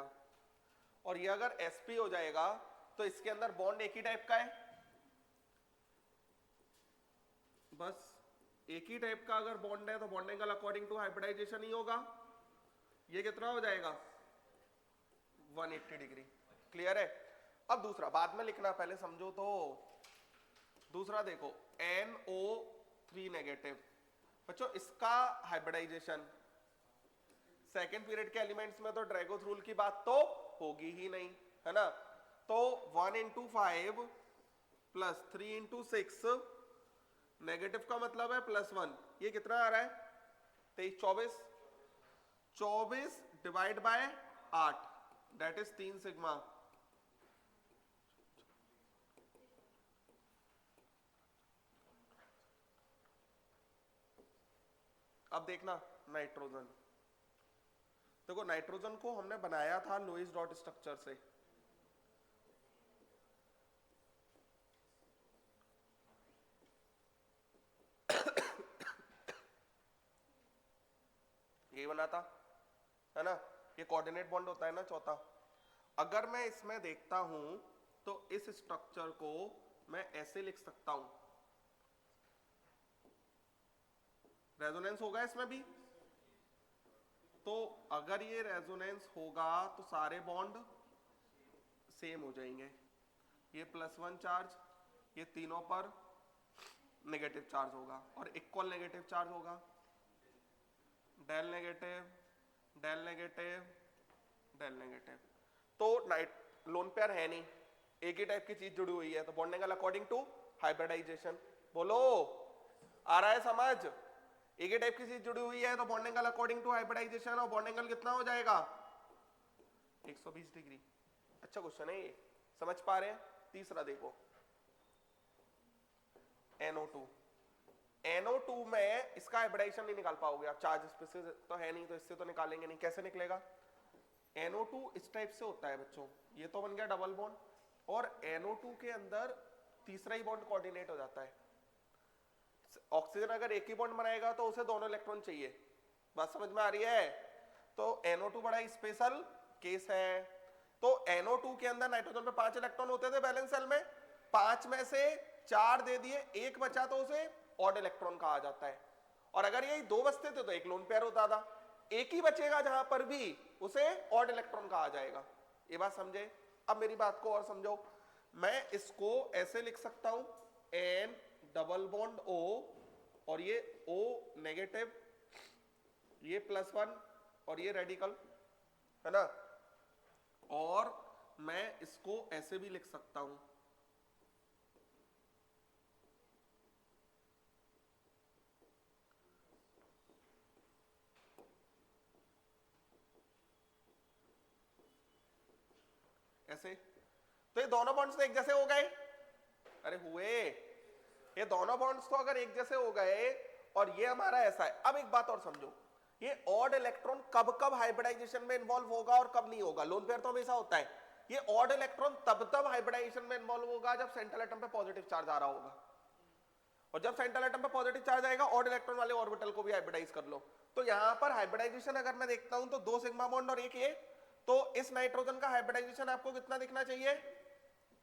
और ये अगर sp हो जाएगा तो इसके अंदर बॉन्ड एक ही टाइप का है, बस एक ही टाइप का अगर बॉन्ड है तो bond angle according to hybridization ही होगा। ये कितना हो जाएगा 180 डिग्री, क्लियर है। अब दूसरा बाद में लिखना, पहले समझो तो। दूसरा देखो NO3 नेगेटिव, बच्चों इसका हाइब्रिडाइजेशन सेकेंड पीरियड के एलिमेंट्स में तो ड्रैगोज रूल की बात तो होगी ही नहीं, है ना। तो 1 इंटू 5 प्लस 3 इंटू 6, नेगेटिव का मतलब है +1, ये कितना आ रहा है 23, 24 divide by 8 that is 3 sigma. अब देखना नाइट्रोजन, देखो नाइट्रोजन को हमने बनाया था लुईस डॉट स्ट्रक्चर से, ये बना था, है ना, ये कोऑर्डिनेट बॉन्ड होता है ना चौथा। अगर मैं इसमें देखता हूं तो इस स्ट्रक्चर को मैं ऐसे लिख सकता हूं, रेजोनेंस होगा इसमें भी, तो अगर ये रेजोनेंस होगा तो सारे बॉन्ड सेम हो जाएंगे, ये +1 चार्ज, ये तीनों पर नेगेटिव चार्ज होगा और इक्वल नेगेटिव चार्ज होगा, del negative del negative del negative. तो नाइट लोन पेयर है नहीं, एक ही टाइप की चीज जुड़ी हुई है, तो bond angle according to hybridisation, बोलो आ रहा है समझ, एक ही टाइप की चीज जुड़ी हुई है तो bond angle according to hybridisation, और बॉन्ड एंगल कितना हो जाएगा 120 डिग्री। अच्छा क्वेश्चन है ये, समझ पा रहे हैं। तीसरा देखो NO2, NO2 में इसका हाइब्रिडाइजेशन नहीं निकाल पाओगे आप, चार्ज स्पेसिस तो है नहीं, तो इससे तो निकालेंगे नहीं, कैसे निकलेगा। NO2 इस टाइप से होता है बच्चों, ये तो बन गया डबल बॉन्ड, और NO2 के अंदर तीसरा ही बॉन्ड कोऑर्डिनेट हो जाता है। ऑक्सीजन अगर एक ही बॉन्ड बनाएगा तो उसे दोनों इलेक्ट्रॉन चाहिए, बात समझ में आ रही है। तो NO2 बड़ा स्पेशल केस है। तो NO2 के अंदर नाइट्रोजन पे 5 इलेक्ट्रॉन होते थे बैलेंस सेल में, 5 में से 4 दे दिए, एक बचा तो उसे ऑड इलेक्ट्रॉन कहा जाता है। और अगर यही 2 बचते थे तो एक लोन पेयर होता था, एक ही बचेगा जहां पर भी उसे ऑड इलेक्ट्रॉन कहा जाएगा। ये बात समझे। अब मेरी बात को और समझो, मैं इसको ऐसे लिख सकता हूं N डबल बॉन्ड O, और ये O नेगेटिव, ये +1 और ये रेडिकल, है ना, और मैं इसको ऐसे भी लिख सकता हूं ऐसे। तो ये दोनों बॉन्ड्स तो एक जैसे हो गए, अरे हुए, ये दोनों बॉन्ड्स तो अगर एक जैसे हो गए और ये हमारा ऐसा है। अब एक बात और समझो, ये ऑड इलेक्ट्रॉन कब कब हाइब्रिडाइजेशन में इन्वॉल्व होगा और कब नहीं होगा। लोन पेयर तो हमेशा होता है, ये ऑड इलेक्ट्रॉन तब हाइब्रिडाइजेशन में इन्वॉल्व होगा जब सेंट्रल एटम पे पॉजिटिव चार्ज आ रहा होगा, और जब सेंट्रल एटम पे पॉजिटिव चार्ज आएगा ऑड इलेक्ट्रॉन वाले ऑर्बिटल को भी हाइब्रिडाइज कर लो। तो यहां पर हाइब्रिडाइजेशन अगर मैं देखता हूं तो 2 सिग्मा बॉन्ड और एक ये, तो इस नाइट्रोजन का हाइब्रिडाइजेशन आपको कितना दिखना चाहिए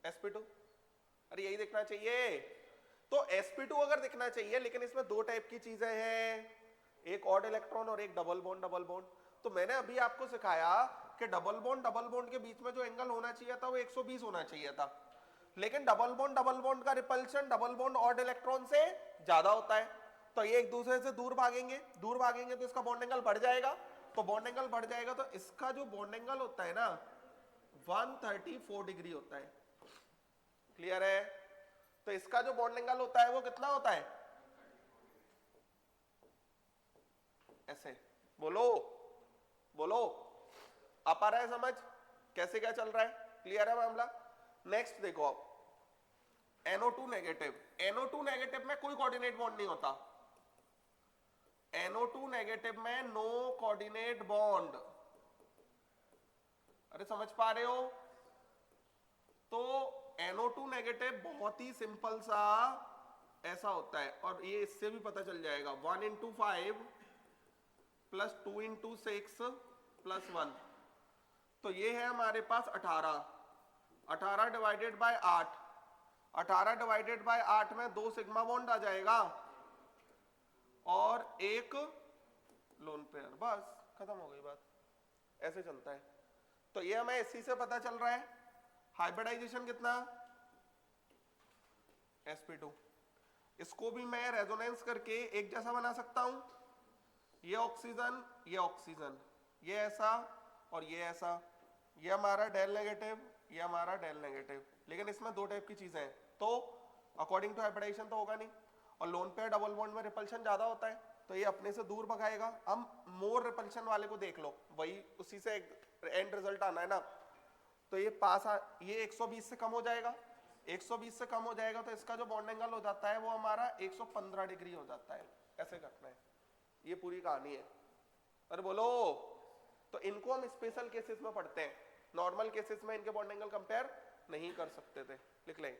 sp2, अरे यही दिखना चाहिए। तो sp2 अगर दिखना चाहिए, लेकिन इसमें 2 टाइप की चीजें हैं, एक ऑड इलेक्ट्रॉन और एक डबल बॉन्ड। तो मैंने अभी आपको सिखाया कि डबल बॉन्ड के बीच में जो एंगल होना चाहिए था वो 120 होना चाहिए था, लेकिन डबल बॉन्ड का repulsion double bond odd electron से ज्यादा होता है, तो ये एक दूसरे से दूर भागेंगे तो इसका बॉन्ड एंगल बढ़ जाएगा, तो बॉन्ड एंगल बढ़ जाएगा तो इसका जो बॉन्ड एंगल होता है ना 134 डिग्री होता है। क्लियर है। तो इसका जो बॉन्ड एंगल होता है वो कितना होता है, ऐसे, बोलो बोलो, आप आ रहा है समझ कैसे क्या चल रहा है। क्लियर है मामला। नेक्स्ट देखो आप NO2 नेगेटिव में कोई कोऑर्डिनेट बॉन्ड नहीं होता, NO2 नेगेटिव में नो कोऑर्डिनेट बॉन्ड। अरे समझ पा रहे हो। तो NO2 नेगेटिव बहुत ही सिंपल सा ऐसा होता है, और ये इससे भी पता चल जाएगा 1 × 5 + 2 × 6 + 1, तो ये है हमारे पास 18 डिवाइडेड बाय 8, 18 डिवाइडेड बाय 8 में 2 सिग्मा बॉन्ड आ जाएगा और एक लोन पेयर, बस खत्म हो गई बात। ऐसे चलता है। तो ये हमें इसी से पता चल रहा है हाइब्रिडाइजेशन कितना sp2। इसको भी मैं रेजोनेंस करके एक जैसा बना सकता हूं, ये ऑक्सीजन ये ऐसा और ये ऐसा, ये हमारा डेल नेगेटिव, ये हमारा डेल नेगेटिव, लेकिन इसमें 2 टाइप की चीजें हैं, तो अकॉर्डिंग टू हाइब्रिडाइजेशन तो होगा नहीं। और लोन पेयर डबल बॉन्ड में रिपल्शन ज्यादा होता है, तो ये अपने से दूर भगाएगा। हम मोर रिपल्शन वाले को देख लो, वही उसी से एंड रिजल्ट आना है ना। तो ये ये 120 से कम हो जाएगा, 120 से कम हो जाएगा, तो इसका जो बॉन्ड एंगल हो जाता है वो हमारा 115 डिग्री हो जाता है। ऐसे करना है, ये पूरी कहानी है। अरे बोलो, तो इनको हम स्पेशल केसेस में पढ़ते हैं, नॉर्मल केसेस में इनके बॉन्ड एंगल कंपेयर नहीं कर सकते थे। लिख लें,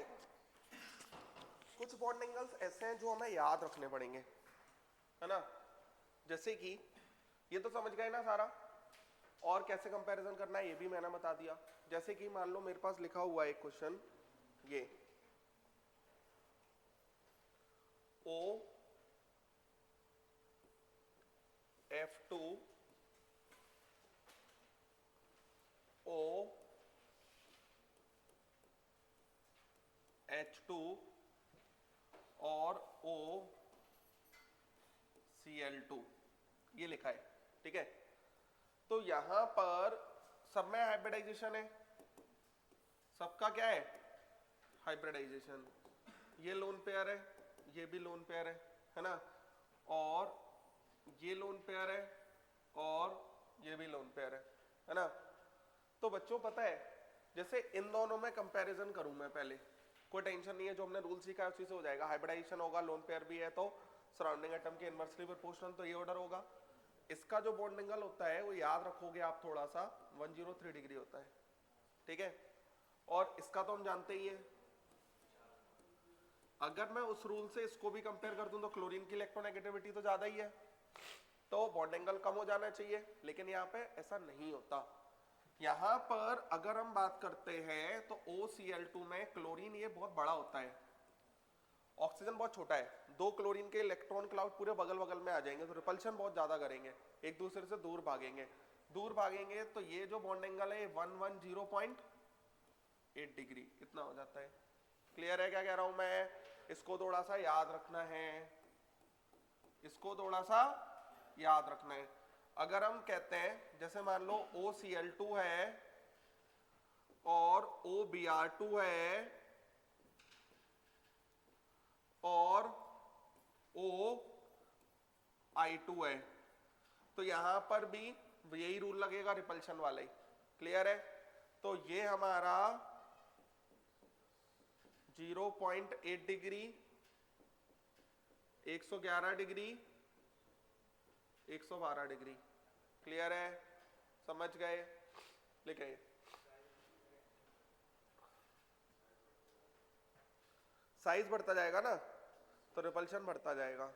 देखो कुछ बॉन्ड एंगल्स ऐसे हैं जो हमें याद रखने पड़ेंगे, है ना। जैसे कि ये तो समझ गए ना सारा, और कैसे कंपैरिजन करना है ये भी मैंने बता दिया। जैसे कि मान लो मेरे पास लिखा हुआ है एक क्वेश्चन, ये O F2 O H2 और O Cl2 ये लिखा है, ठीक है। तो यहां पर सब में हाइब्रिडाइजेशन है, सबका क्या है हाइब्रिडाइजेशन। ये लोन पेयर है, ये भी लोन पेयर है ना, और ये लोन पेयर है और ये भी लोन पेयर है ना। तो बच्चों पता है जैसे इन दोनों में कंपैरिजन करूं मैं पहले, कोई टेंशन नहीं है, जो हमने रूल सीखा है उसी से हो जाएगा। हाइब्रिडाइजेशन होगा, लोन पेयर भी है तो सराउंडिंग एटम के इनवर्सली प्रोपोर्शनल, तो ये ऑर्डर होगा। इसका जो बॉन्ड एंगल होता है वो याद रखोगे आप थोड़ा सा, 103 डिग्री होता है, ठीक है। और इसका तो हम जानते ही हैं। अगर मैं उस रूल से इसको भी कंपेयर कर दूं तो क्लोरीन की इलेक्ट्रोनेगेटिविटी तो ज्यादा ही है, तो बॉन्ड एंगल कम हो जाना चाहिए, लेकिन यहाँ पे ऐसा नहीं होता। यहाँ पर अगर हम बात करते हैं तो OCl2 में क्लोरीन ये बहुत बड़ा होता है, ऑक्सीजन बहुत छोटा है। दो क्लोरीन के इलेक्ट्रॉन क्लाउड पूरे बगल बगल में आ जाएंगे तो रिपल्शन बहुत ज्यादा करेंगे, एक दूसरे से दूर भागेंगे। दूर भागेंगे तो ये जो बॉन्ड एंगल है 110.8 डिग्री इतना हो जाता है। क्लियर है क्या कह रहा हूं मैं? इसको थोड़ा सा याद रखना है, इसको थोड़ा सा याद रखना है। अगर हम कहते हैं जैसे मान लो OCl2 है और OBr2 है और OI2 है, तो यहां पर भी यही रूल लगेगा रिपल्शन वाला ही। क्लियर है? तो ये हमारा 0.8 डिग्री, 111 डिग्री, 112 डिग्री। क्लियर है? समझ गए? लिखे साइज बढ़ता जाएगा ना तो रिपल्शन बढ़ता जाएगा।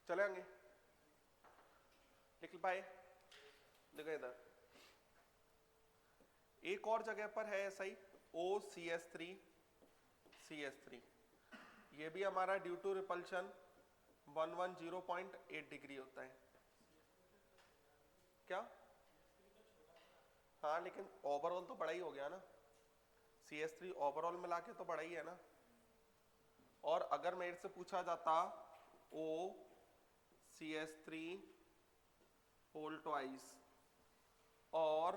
चले आगे लिख पाए? देखो इधर एक और जगह पर है ऐसा ही, OCS3 ये भी हमारा ड्यू टू रिपल्शन 110.8 डिग्री होता है। क्या? हाँ लेकिन ओवरऑल तो बड़ा ही हो गया ना, CS3 ओवरऑल मिला के तो बड़ा ही है ना। और अगर मेरे से पूछा जाता OCS3 होल ट्वाइस और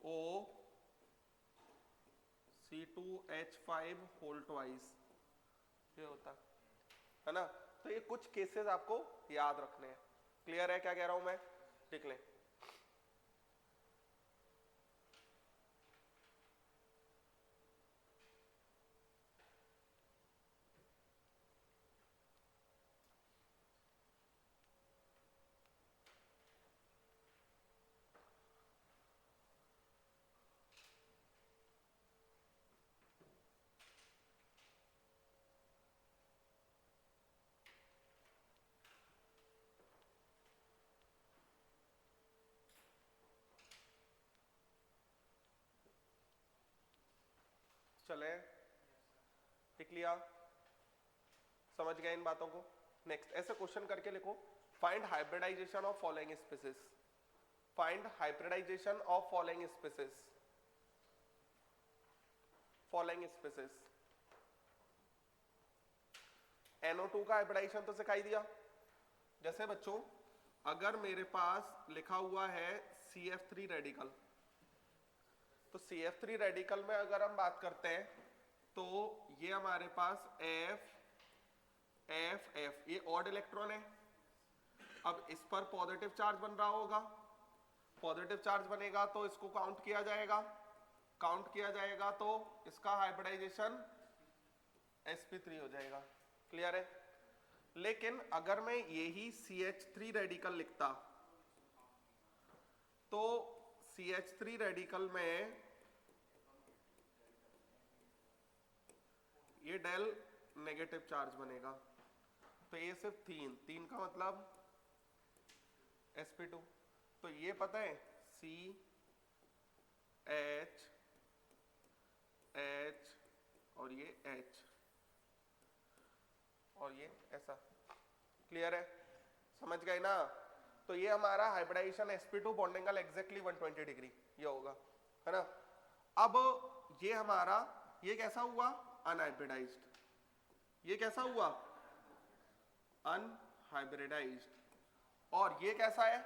OC2H5 होल ट्वाइस, ये होता है ना। तो ये कुछ केसेस आपको याद रखने हैं। क्लियर है क्या कह रहा हूं मैं? लिख लें। चले लिख लिया। समझ गए इन बातों को? नेक्स्ट ऐसे क्वेश्चन करके लिखो, find hybridisation of following species, find hybridisation of following species, following species. NO2 का हाइब्रिडाइजेशन तो सिखाई दिया। जैसे बच्चों अगर मेरे पास लिखा हुआ है CF3 रेडिकल, तो CF3 रेडिकल में अगर हम बात करते हैं तो ये हमारे पास F ये ऑड इलेक्ट्रॉन है। अब इस पर पॉजिटिव चार्ज बन रहा होगा, पॉजिटिव चार्ज बनेगा तो इसको काउंट किया जाएगा, काउंट किया जाएगा तो इसका हाइब्रिडाइजेशन sp3 हो जाएगा। क्लियर है? लेकिन अगर मैं यही CH3 रेडिकल लिखता तो CH3 रेडिकल में ये डेल नेगेटिव चार्ज बनेगा, तो ये सिर्फ 3 का मतलब sp2। तो ये पता है CH H और ये H और ये ऐसा। क्लियर है? समझ गए ना? तो ये हमारा hybridisation sp2 bonding angle exactly 120 degree ये होगा, है ना? अब ये हमारा ये कैसा हुआ? अनहाइब्रिडाइज्ड। ये कैसा हुआ? अनहाइब्रिडाइज्ड। और ये कैसा है?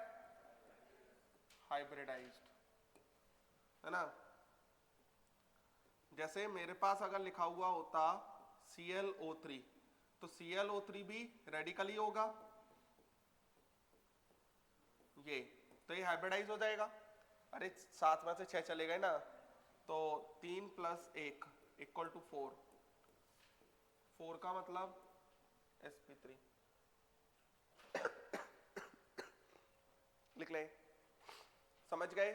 हाइब्रिडाइज्ड, है ना? जैसे मेरे पास अगर लिखा हुआ होता ClO3 तो ClO3 भी रेडिकल ही होगा, ये तो ये हाइब्रिडाइज हो जाएगा। अरे 7 में से 6 चले गए ना, तो 3 + 1 = 4, 4 का मतलब sp3 लिख लें। समझ गए?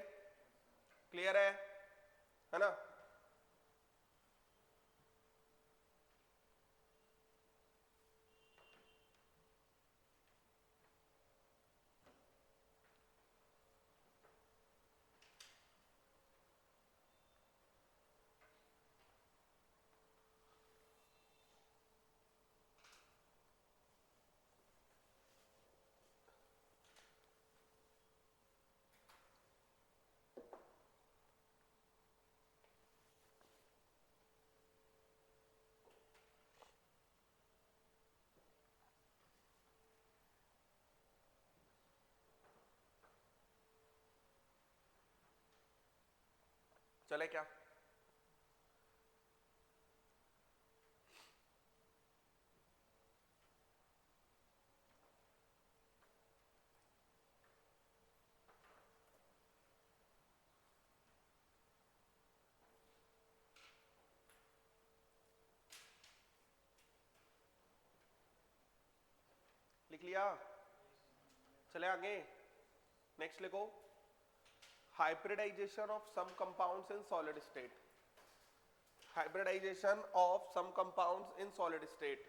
क्लियर है ना? चले क्या? लिख लिया? चले आगे। नेक्स्ट लिखो, hybridization of some compounds in solid state, hybridization of some compounds in solid state.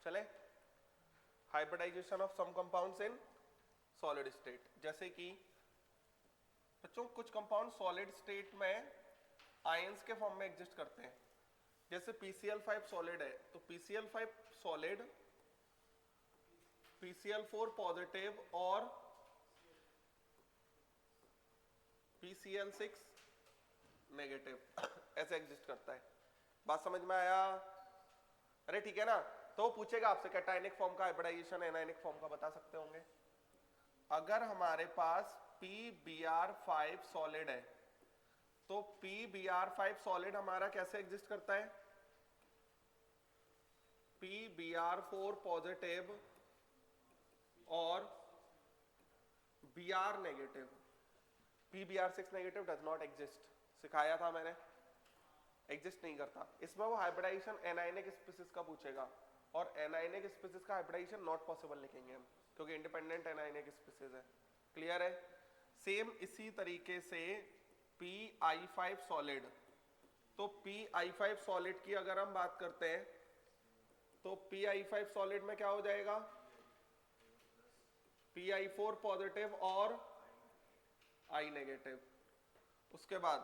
चले, hybridization of some compounds in solid state. जैसे कि बच्चों कुछ कंपाउंड सॉलिड स्टेट में आयंस के फॉर्म में एग्जिस्ट करते हैं। जैसे PCl5 सॉलिड है तो PCl5 सॉलिड PCl4 पॉजिटिव और PCl6 नेगेटिव ऐसे एग्जिस्ट करता है। बात समझ में आया? अरे ठीक है ना? तो पूछेगा आपसे कैटायनिक फॉर्म का हाइब्रिडाइजेशन एनायनिक फॉर्म का बता सकते होंगे। अगर हमारे पास PBr5 सॉलिड है तो PBr5 सॉलिड हमारा कैसे एग्जिस्ट करता है? PBr4 पॉजिटिव और Br negative. PBr6 negative does not exist, सिखाया था मैंने, एग्जिस्ट नहीं करता। इसमें वो हाइब्रिडाइजेशन एनायनिक स्पीसीज का पूछेगा और एनायनिक स्पीसीज का हाइब्रिडाइजेशन नॉट पॉसिबल लिखेंगे हम, क्योंकि इंडिपेंडेंट एनायनिक स्पीसीज है। क्लियर है? सेम इसी तरीके से PI5 सॉलिड, तो PI5 सॉलिड की अगर हम बात करते हैं तो PI5 सॉलिड में क्या हो जाएगा? PI4 पॉजिटिव और I नेगेटिव। उसके बाद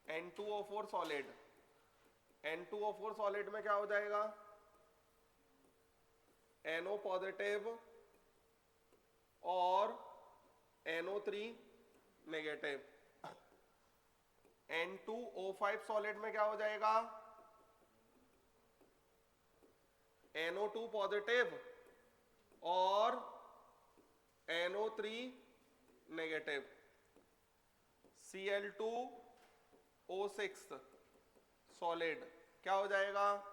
N2O4 सॉलिड, N2O4 सॉलिड में क्या हो जाएगा, NO पॉजिटिव और NO3 नेगेटिव। N2O5 सॉलिड में क्या हो जाएगा, NO2 पॉजिटिव और NO3 नेगेटिव। Cl2O6 सॉलिड क्या हो जाएगा,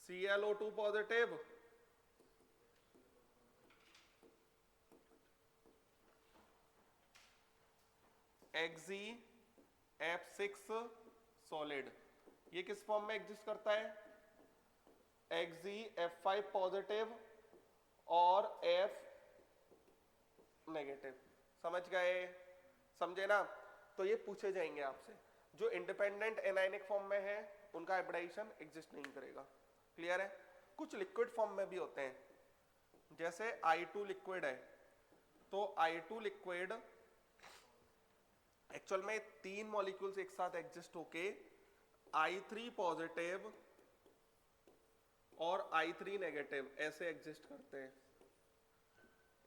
ClO2 पॉजिटिव XeF6 सॉलिड। ये किस फॉर्म में एग्जिस्ट करता है, XeF5 पॉजिटिव और F नेगेटिव। समझ गए, समझे ना। तो ये पूछे जाएंगे आपसे, जो इंडिपेंडेंट एनायनिक फॉर्म में है उनका हाइब्रिडाइजेशन एग्जिस्ट नहीं करेगा। क्लियर है। कुछ लिक्विड फॉर्म में भी होते हैं, जैसे I2 लिक्विड है, तो I2 लिक्विड एक्चुअल में 3 मॉलिक्यूल्स एक साथ एग्जिस्ट होके I3 पॉजिटिव और I3 नेगेटिव ऐसे एग्जिस्ट करते हैं।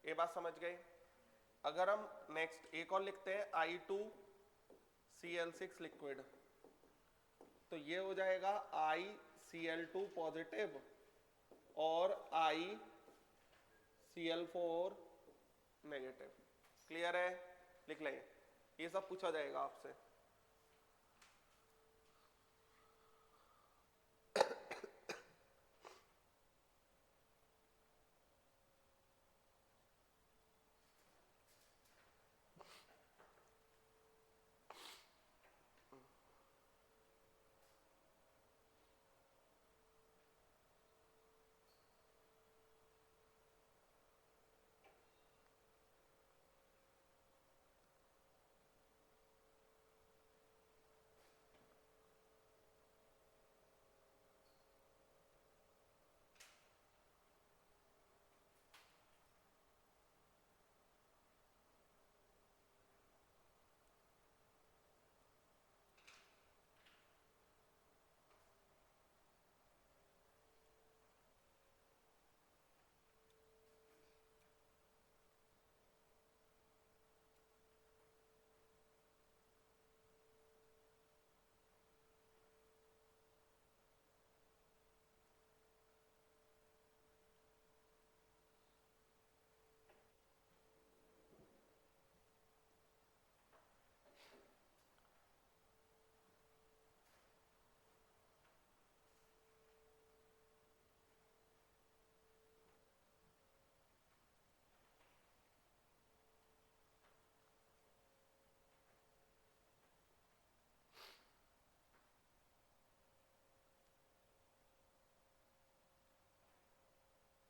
ये बात समझ गए। अगर हम नेक्स्ट एक और लिखते हैं I2Cl6 लिक्विड, तो ये हो जाएगा ICl2 पॉजिटिव और ICl4 नेगेटिव। क्लियर है, लिख लें, ये सब पूछा जाएगा आपसे।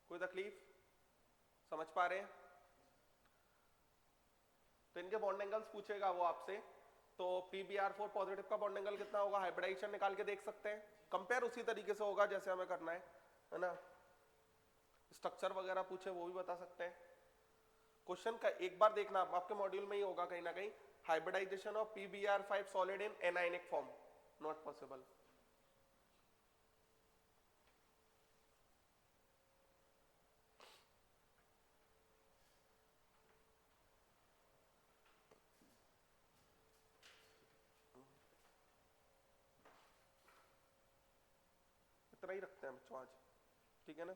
कोई तकलीफ, समझ पा रहे हैं। तो इनके बॉन्ड एंगल्स पूछेगा वो आपसे, तो PbR4 पॉजिटिव का बॉन्ड एंगल कितना होगा, हाइब्रिडाइजेशन निकाल के देख सकते हैं। कंपेयर उसी तरीके से होगा जैसे हमें करना है ना। स्ट्रक्चर वगैरह पूछे वो भी बता सकते हैं। क्वेश्चन का एक बार देखना, आपके मॉड्यूल में ही होगा कहीं ना कहीं, hybridisation of PbR5 solid in anionic form not possible. इतना ही रखते हैं बच्चों आज, ठीक है ना।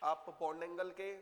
आप बॉन्ड एंगल के